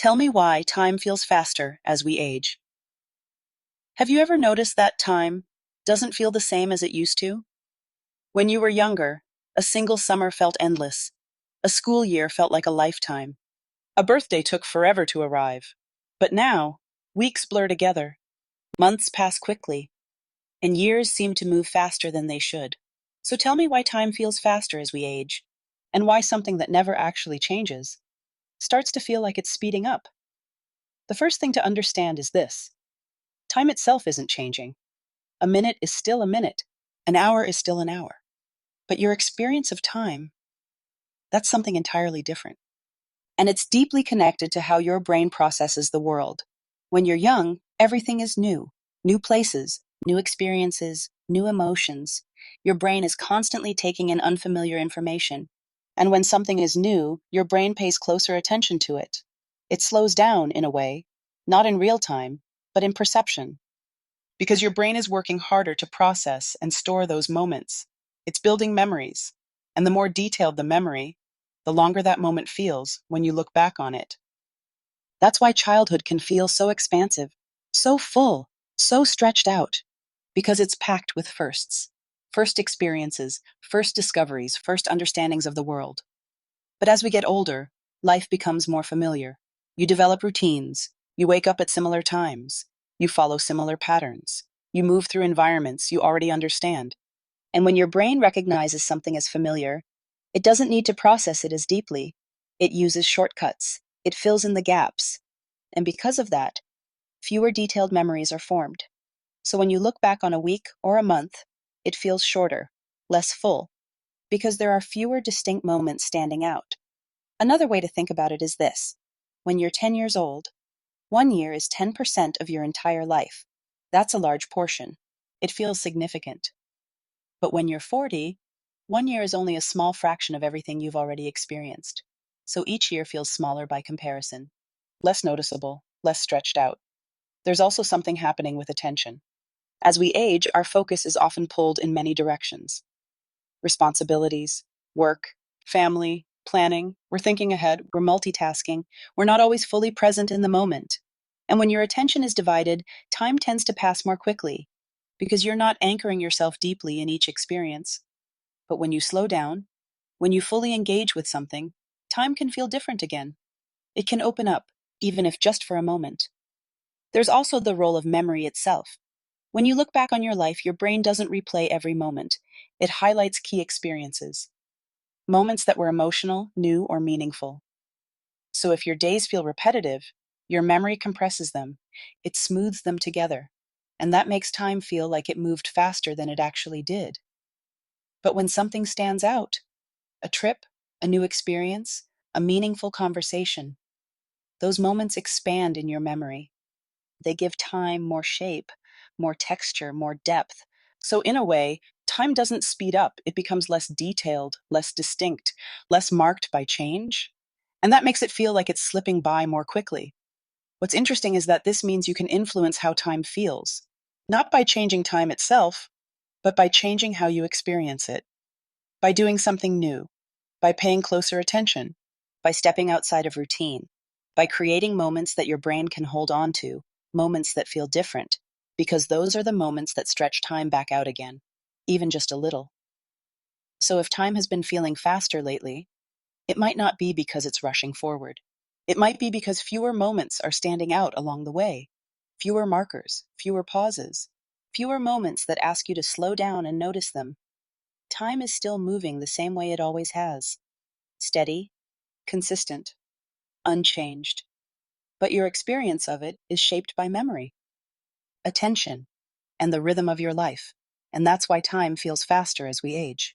Tell me why time feels faster as we age. Have you ever noticed that time doesn't feel the same as it used to? When you were younger, a single summer felt endless. A school year felt like a lifetime. A birthday took forever to arrive. But now, weeks blur together, months pass quickly, and years seem to move faster than they should. So tell me why time feels faster as we age, and why something that never actually changes starts to feel like it's speeding up. The first thing to understand is this: time itself isn't changing. A minute is still a minute, an hour is still an hour. But your experience of time, that's something entirely different. And it's deeply connected to how your brain processes the world. When you're young, everything is new: new places, new experiences, new emotions. Your brain is constantly taking in unfamiliar information. And when something is new, your brain pays closer attention to it. It slows down, in a way, not in real time, but in perception, because your brain is working harder to process and store those moments. It's building memories. And the more detailed the memory, the longer that moment feels when you look back on it. That's why childhood can feel so expansive, so full, so stretched out, because it's packed with firsts. First experiences, first discoveries, first understandings of the world. But as we get older, life becomes more familiar. You develop routines. You wake up at similar times. You follow similar patterns. You move through environments you already understand. And when your brain recognizes something as familiar, it doesn't need to process it as deeply. It uses shortcuts. It fills in the gaps. And because of that, fewer detailed memories are formed. So when you look back on a week or a month, it feels shorter, less full, because there are fewer distinct moments standing out. Another way to think about it is this: when you're 10 years old, 1 year is 10% of your entire life. That's a large portion. It feels significant. But when you're 40, 1 year is only a small fraction of everything you've already experienced. So each year feels smaller by comparison, less noticeable, less stretched out. There's also something happening with attention. As we age, our focus is often pulled in many directions: responsibilities, work, family, planning. We're thinking ahead, we're multitasking, we're not always fully present in the moment. And when your attention is divided, time tends to pass more quickly because you're not anchoring yourself deeply in each experience. But when you slow down, when you fully engage with something, time can feel different again. It can open up, even if just for a moment. There's also the role of memory itself. When you look back on your life, your brain doesn't replay every moment. It highlights key experiences, moments that were emotional, new, or meaningful. So if your days feel repetitive, your memory compresses them. It smooths them together. And that makes time feel like it moved faster than it actually did. But when something stands out, a trip, a new experience, a meaningful conversation, those moments expand in your memory. They give time more shape, more texture, more depth. So, in a way, time doesn't speed up. It becomes less detailed, less distinct, less marked by change. And that makes it feel like it's slipping by more quickly. What's interesting is that this means you can influence how time feels, not by changing time itself, but by changing how you experience it, by doing something new, by paying closer attention, by stepping outside of routine, by creating moments that your brain can hold on to, moments that feel different, because those are the moments that stretch time back out again, even just a little. So if time has been feeling faster lately, it might not be because it's rushing forward. It might be because fewer moments are standing out along the way, fewer markers, fewer pauses, fewer moments that ask you to slow down and notice them. Time is still moving the same way it always has: steady, consistent, unchanged. But your experience of it is shaped by memory, attention, and the rhythm of your life. And that's why time feels faster as we age.